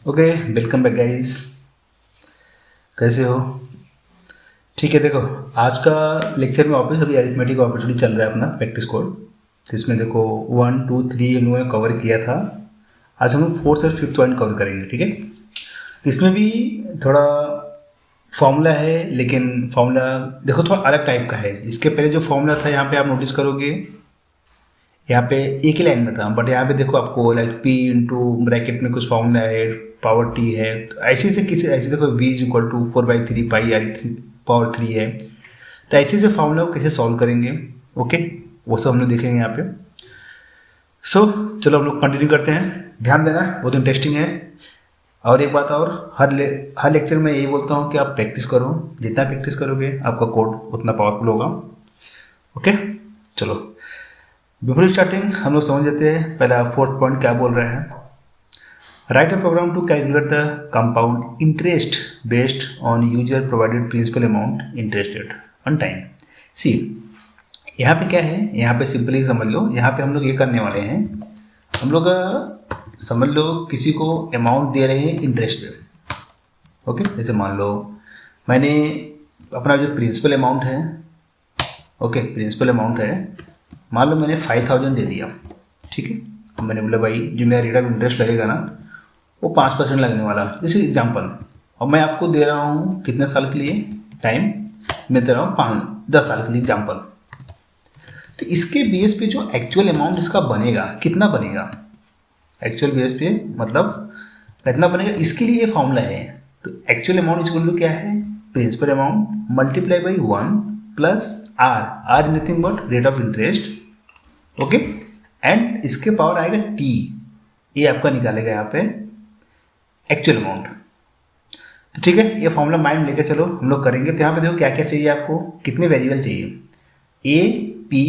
Okay, welcome back guys. कैसे हो? ठीक है, देखो आज का लेक्चर में वापस अभी अरिथमेटिक ऑपरेटर चल रहा है अपना प्रैक्टिस कोड। तो इसमें देखो 1 2 3 हम लोगों ने कवर किया था। आज हम लोग फोर्थ और फिफ्थ पॉइंट कवर करेंगे, ठीक है। तो इसमें भी थोड़ा फॉर्मूला है, लेकिन फॉर्मूला देखो थोड़ा अलग टाइप का है। इसके पहले जो फॉर्मूला था यहाँ पे आप नोटिस करोगे, यहाँ पे एक ही लाइन में था, बट यहाँ पे देखो आपको लाइक पी इंटू ब्रैकेट में कुछ फॉर्मूला है, पावर टी है, तो ऐसे से किसी ऐसे देखो v is equal to 4/3 pi r power 3 है। तो ऐसे से फॉर्मूला को कैसे सॉल्व करेंगे, ओके, वो सब हम लोग देखेंगे यहाँ पे। सो चलो हम लोग कंटिन्यू करते हैं। ध्यान देना, बहुत इंटरेस्टिंग है। और एक बात और, हर लेक्चर में यही बोलता हूँ कि आप प्रैक्टिस करो, जितना प्रैक्टिस करोगे आपका कोड उतना पावरफुल होगा। ओके, चलो बिफोर स्टार्टिंग हम लोग समझ लेते हैं पहला फोर्थ पॉइंट क्या बोल रहे हैं। Write a program to calculate the compound interest based on user provided principal amount interested on time. See यहाँ पे क्या है, यहाँ पे सिंपली समझ लो, यहाँ पे हम लोग ये करने वाले हैं, हम लोग समझ लो किसी को अमाउंट दे रहे हैं इंटरेस्ट पे। ओके, जैसे मान लो मैंने अपना जो प्रिंसिपल अमाउंट है, ओके प्रिंसिपल अमाउंट है, मान लो मैंने 5000 दे दिया, ठीक है। मैंने बोला भाई जो मेरा रेट ऑफ इंटरेस्ट लगेगा ना वो 5% लगने वाला, जैसे एग्जांपल। और मैं आपको दे रहा हूँ कितने साल के लिए टाइम, मैं दे रहा हूँ 10 साल के लिए एग्जांपल। तो इसके बेस पे जो एक्चुअल अमाउंट इसका बनेगा, कितना बनेगा एक्चुअल बेस पे, मतलब कितना बनेगा, इसके लिए ये फॉर्मूला है। तो एक्चुअल अमाउंट इक्वल टू क्या है, principal amount multiply by 1 plus r nothing but rate of interest, okay, and इसके पावर आएगा टी, ये आपका निकालेगा यहाँ पे एक्चुअल अमाउंट। तो ठीक है, ये फॉर्मूला माइंड लेके चलो हम लोग करेंगे। तो यहाँ पे देखो क्या क्या चाहिए आपको, कितने वेरिएबल चाहिए, ए पी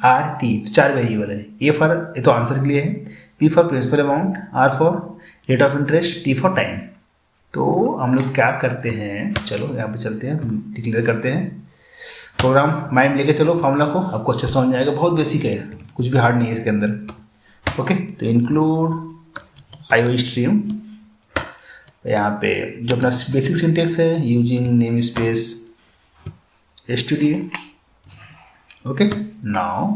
आर टी, तो 4 वेरिएबल है। ए फॉर, ये तो आंसर के लिए है, P for principal amount, r for rate of interest, t for time. तो हम लोग क्या करते हैं, चलो यहाँ पे चलते हैं, डिक्लेयर करते हैं प्रोग्राम माइंड लेके चलो। फॉर्मूला को आपको अच्छे समझ में आएगा, बहुत बेसिक है, कुछ भी हार्ड नहीं है इसके अंदर। ओके, तो इंक्लूड आईओ स्ट्रीम, यहाँ पे जो अपना बेसिक सिंटेक्स है, using name space std, okay. Now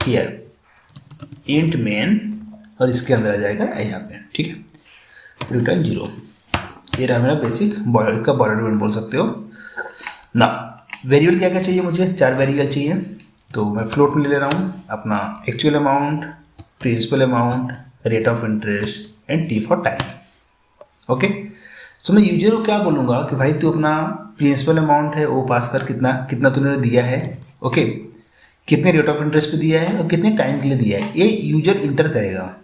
here int main, और इसके अंदर आ जाएगा यहाँ पे, ठीक है, रिटर्न 0। ये रहा मेरा बेसिक बॉयलर का बॉयलर बोल सकते हो ना। वेरिएबल क्या क्या चाहिए मुझे, 4 वेरिएबल चाहिए। तो मैं फ्लोट में ले रहा हूँ अपना actual amount, principal amount, rate of interest and T for time, okay. So मैं यूजर को क्या बोलूँगा कि भाई तू अपना प्रिंसिपल अमाउंट है वो पास कर, कितना कितना तूने दिया है, ओके, कितने रेट ऑफ इंटरेस्ट पे दिया है और कितने टाइम के लिए दिया है, ये यूजर इंटर करेगा।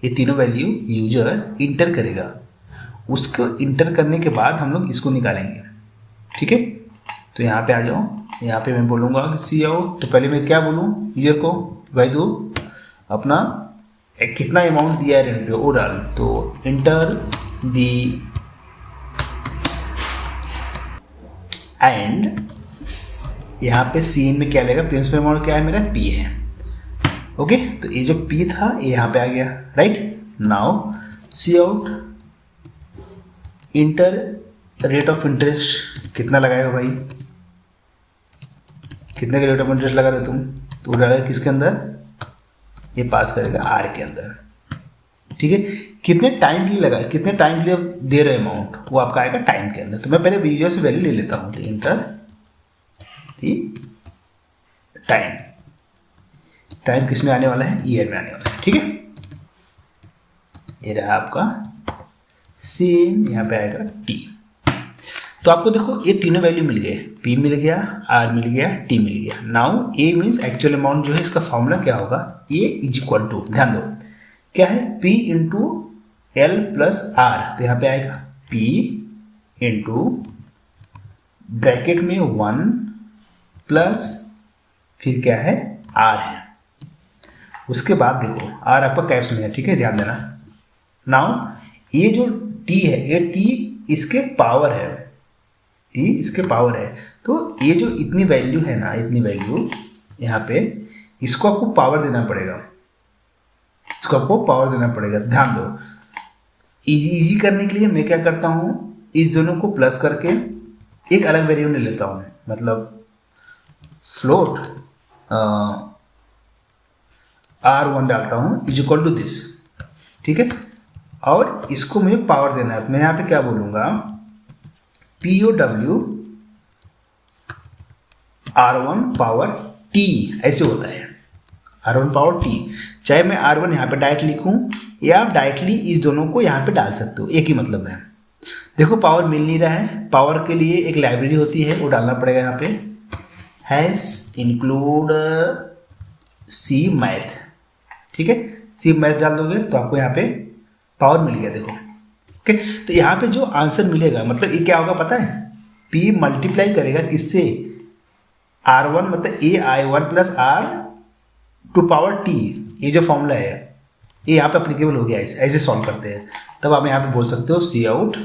ये तीनों वैल्यू यूजर इंटर करेगा। उसको इंटर करने के बाद हम लोग इसको निकालेंगे, ठीक है। तो यहाँ पे आ जाओ, यहाँ पे मैं बोलूँगा कि सी आउट, तो पहले मैं क्या बोलूँ यूजर को, भाई तू अपना कितना अमाउंट दिया है रेंट पे वो डाल। तो इंटर दी एंड यहाँ पे सी में क्या लेगा, प्रिंसिपल अमाउंट क्या है मेरा, पी है, ओके। तो ये जो पी था ये यहाँ पे आ गया, right. Now see out inter rate of interest, कितना लगाएगा भाई, कितने का रेट ऑफ इंटरेस्ट लगा रहे तुम, तो डालेगा किसके अंदर, ये पास करेगा आर के अंदर, ठीक है। कितने टाइम के लिए लगा, कितने टाइम के लिए दे रहे अमाउंट, वो आपका आएगा टाइम के अंदर। तो मैं पहले यूजर से वैल्यू ले लेता हूँ, तो इंटर टाइम, टाइम किस में आने वाला है, ईयर में आने वाला है, ठीक है। ये रहा आपका सेम, यहाँ पे आएगा टी। तो आपको देखो ये तीनों वैल्यू मिल गए, P मिल गया, R मिल गया, T मिल गया। Now A means actual amount जो है, इसका फॉर्मूला क्या होगा, A इज इक्वल टू, ध्यान दो क्या है, P into L plus R। तो यहाँ पे आएगा P इंटू ब्रैकेट में 1 प्लस फिर क्या है R है, उसके बाद देखो R आपका कैप्स में है, ठीक है, ध्यान देना। नाउ ये जो T है, ये T इसके पावर है, टी इसके पावर है। तो ये जो इतनी वैल्यू है ना, इतनी वैल्यू यहाँ पे, इसको आपको पावर देना पड़ेगा, इसको आपको पावर देना पड़ेगा, ध्यान दो। इजी करने के लिए मैं क्या करता हूँ, इस दोनों को प्लस करके एक अलग वेरिएबल ले लेता हूँ, मतलब फ्लोट R1 डालता हूँ इज इक्वल टू दिस, ठीक है। और इसको मुझे पावर देना है, मैं यहाँ पे क्या बोलूँगा, POW R1 पावर T, ऐसे होता है R1 पावर T। चाहे मैं R1 यहाँ पे डायरेक्ट लिखूँ या आप डायरेक्टली इस दोनों को यहाँ पे डाल सकते हो, एक ही मतलब है। देखो पावर मिल नहीं रहा है, पावर के लिए एक लाइब्रेरी होती है, वो डालना पड़ेगा यहाँ पे, हैश इंक्लूड सी मैथ, ठीक है। सी मैथ डाल दोगे तो आपको यहाँ पे पावर मिल गया, देखो ओके। तो यहाँ पे जो आंसर मिलेगा, मतलब ये क्या होगा पता है, P मल्टीप्लाई करेगा किससे, R1 मतलब AI1 plus R to power T, ये जो फॉर्मूला है ये यहाँ पे अप्लीकेबल हो गया, ऐसे सॉल्व करते हैं। तब आप यहाँ पे बोल सकते हो सी आउट,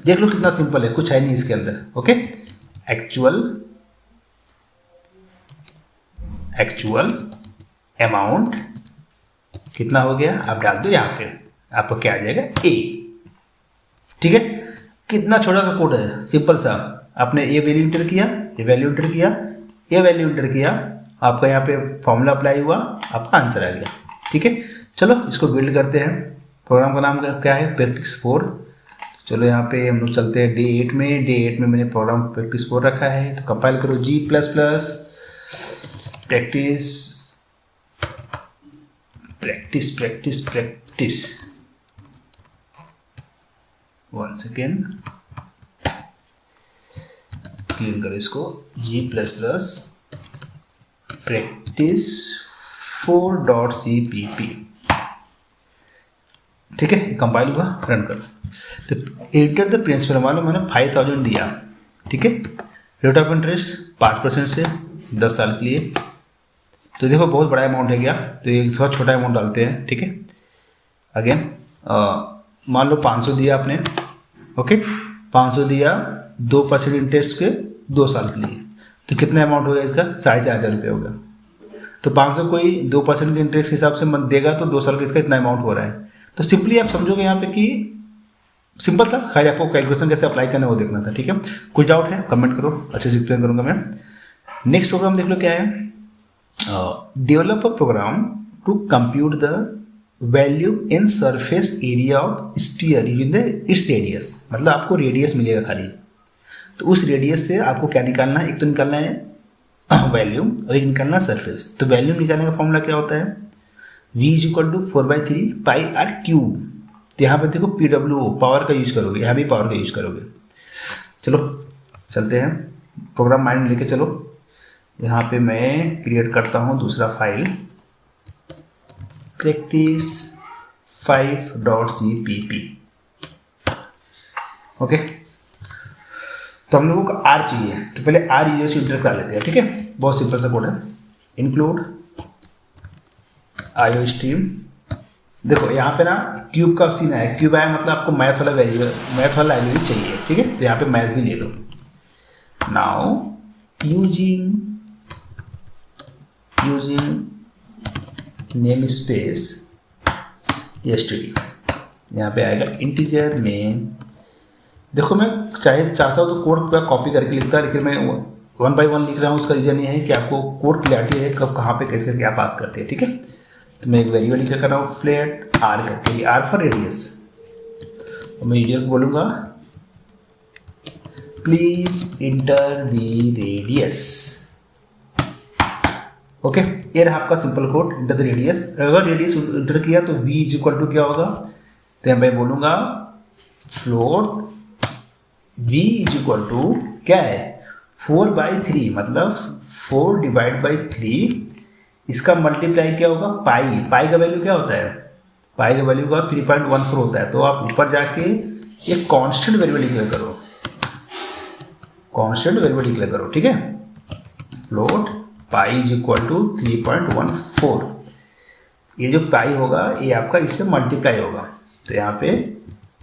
देख लो कितना सिंपल है, कुछ है नहीं इसके अंदर, ओके। एक्चुअल अमाउंट कितना हो गया, आप डाल दो यहाँ पे, आपको क्या आ जाएगा A, ठीक है। कितना छोटा सा कोड है, सिंपल सा, आपने ये वैल्यू इंटर किया, ये वैल्यू इंटर किया, ये वैल्यू इंटर किया, आपका यहाँ पे फॉर्मूला अप्लाई हुआ, आपका आंसर आ गया, ठीक है। चलो इसको बिल्ड करते हैं। प्रोग्राम का नाम क्या है, प्रैक्टिस 4। चलो यहाँ पे हम लोग चलते हैं डे 8 में। डे 8 में मैंने प्रोग्राम प्रैक्टिस 4 रखा है, तो कंपाइल करो G++ practice once again clean करो इसको, G++ प्रैक्टिस 4.cpp, ठीक है। कंपाइल हुआ, रन करो। तो एंटर द प्रिंसिपल मालूम मैंने 5000 दिया, ठीक है। रेट ऑफ इंटरेस्ट 5% से 10 साल के लिए, तो देखो बहुत बड़ा अमाउंट है क्या, तो एक थोड़ा छोटा अमाउंट डालते हैं, ठीक है। अगेन मान लो 500 दिया आपने, ओके, 500 दिया, 2% इंटरेस्ट के 2 साल के लिए, तो कितना अमाउंट होगा इसका, 4500 रुपये होगा। तो 500 कोई 2% के इंटरेस्ट के हिसाब से मत देगा, तो 2 साल का इसका इतना अमाउंट हो रहा है। तो सिंपली आप समझोगे यहाँ पे कि सिंपल था, खाली आपको कैलकुलेशन कैसे अप्लाई करना है वो देखना था, ठीक है। कुछ डाउट है कमेंट करो, अच्छे से एक्सप्लेन करूँगा मैं। नेक्स्ट प्रोग्राम देख लो क्या है, develop a program to compute the value in surface area of sphere using the its radius, मतलब आपको रेडियस मिलेगा खाली, तो उस रेडियस से आपको क्या निकालना है, एक तो निकालना है वैल्यू और एक निकालना सरफेस। तो वैल्यू निकालने का फॉर्मूला क्या होता है, V is equal to 4/3 pi r cube. तो यहाँ पर देखो PWO पावर का यूज करोगे, यहाँ भी पावर का यूज करोगे। चलो चलते हैं, प्रोग्राम माइंड में लेके चलो। यहाँ पे मैं क्रिएट करता हूँ दूसरा फाइल, प्रैक्टिस 5.cpp, ओके। तो हम लोगों को R चाहिए, तो पहले R यूज इंटर कर लेते हैं, ठीक है। बहुत सिंपल सा कोड है, इंक्लूड IO स्ट्रीम। देखो यहाँ पे ना क्यूब का सीन है, क्यूब आया मतलब आपको मैथ वाला वेरिएबल, मैथ वाला लाइब्रेरी चाहिए, ठीक है। तो यहाँ पे मैथ भी ले लो। Now using name space std, यहाँ पे आएगा इंटीजर मेन। देखो मैं चाहता हूँ तो कोड पूरा कॉपी करके लिखता, लेकिन मैं 1 by 1 लिख रहा हूँ। उसका रीजन ये है कि आपको कोड क्लैरिटी है कब कहाँ पे कैसे क्या पास करते हैं, ठीक है। तो मैं एक वेरिएबल लिख कर रहा हूँ फ्लैट R करके, R फॉर रेडियस। और मैं यूजर को बोलूँगा please inter the radius, okay. ये रहा आपका simple code, enter the radius. अगर रेडियस इंटर किया तो V इज इक्वल टू क्या होगा, तो यहाँ मैं बोलूँगा float V is equal to क्या है 4/3, मतलब 4/3। इसका मल्टीप्लाई क्या होगा पाई, पाई का वैल्यू क्या होता है, पाई का वैल्यू का 3.14 होता है। तो आप ऊपर जाके एक कांस्टेंट वेरिएबल डिक्लेयर करो, कांस्टेंट वेरिएबल डिक्लेयर करो, ठीक है। Float pi is equal to 3.14। ये जो पाई होगा ये आपका इससे मल्टीप्लाई होगा, तो यहाँ पे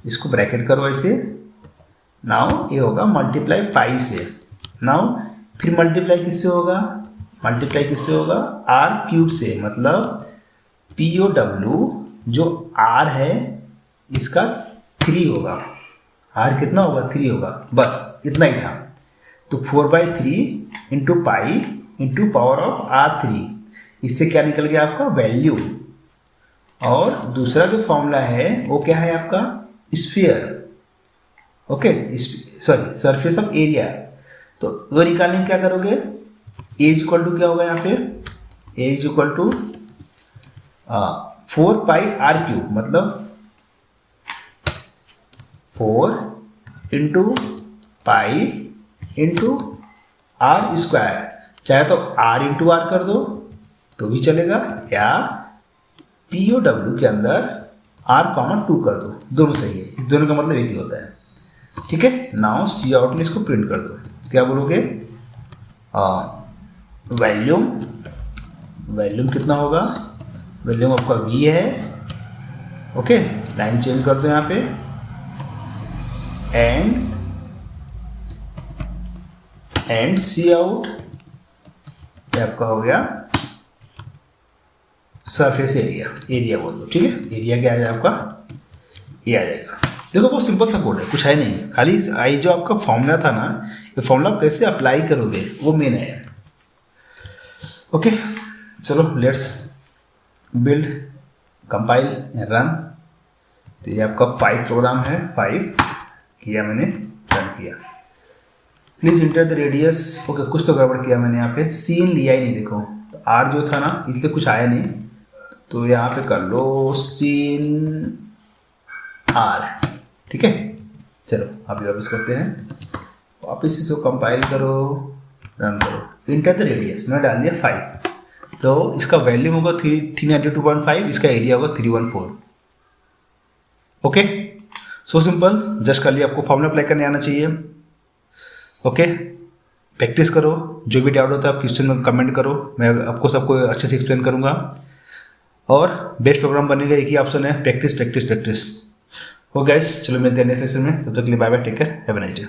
इसको ब्रैकेट करो ऐसे। नाउ ये होगा मल्टीप्लाई पाई से। नाउ फिर मल्टीप्लाई किससे होगा, मल्टीप्लाई किससे होगा R क्यूब से, मतलब POW जो R है इसका 3 होगा। आर कितना होगा? 3 होगा। बस इतना ही था। तो 4/3 into pi into power of R3, इससे क्या निकल गया आपका? वैल्यू। और दूसरा जो फॉर्मूला है वो क्या है आपका? Sphere. Okay, sorry, surface of area. तो वो निकालने के क्या करोगे? ए इक्वल टू क्या होगा यहाँ पे? ए इक्वल टू 4πr3, मतलब 4 into pi into r square. चाहे तो r इंटू आर कर दो तो भी चलेगा, या POW के अंदर r,2 कर दो, दोनों सही है। दोनों का मतलब एक ही होता है। ठीक है, नाउ सी आउट में इसको प्रिंट कर दो। क्या बोलोगे? वॉल्यूम कितना होगा? वॉल्यूम आपका V है। ओके, लाइन चेंज कर दो यहाँ पे। एंड सी आउट ये आपका हो गया सरफेस एरिया बोल दो। ठीक है, एरिया क्या आ जाएगा आपका? ये आ जाएगा। देखो बहुत सिंपल सा कोड है, कुछ है नहीं, खाली आई जो आपका फॉर्मूला था ना, ये फॉर्मूला आप कैसे अप्लाई करोगे वो मेन है। ओके, चलो लेट्स बिल्ड, कंपाइल, रन। तो ये आपका 5 प्रोग्राम है, 5 किया मैंने, रन किया। Please enter the radius. Okay, कुछ तो गड़बड़ किया मैंने यहाँ पे, सीन लिया ही नहीं। देखो तो आर जो था ना, इसलिए कुछ आया नहीं। तो यहाँ पे कर लो सीन आर। ठीक है, चलो अभी वापस करते हैं। वापस इसको कंपाइल करो, रन करो। इंटर द रेडियस मैंने डाल दिया 5। तो इसका वैल्यूम होगा 392.5, इसका एरिया होगा 314। Okay, so simple. जस्ट खाली आपको फॉर्मूला अप्लाई करने आना चाहिए। ओके, प्रैक्टिस करो। जो भी डाउट होता है आप क्वेश्चन में कमेंट करो, मैं आपको सबको अच्छे से एक्सप्लेन करूँगा। और बेस्ट प्रोग्राम बनेगा, एक ही ऑप्शन है, प्रैक्टिस प्रैक्टिस प्रैक्टिस। हो गाइस, चलो मिलते हैं नेक्स्ट सेशन में। तब तक के लिए bye bye, take care, have a nice day.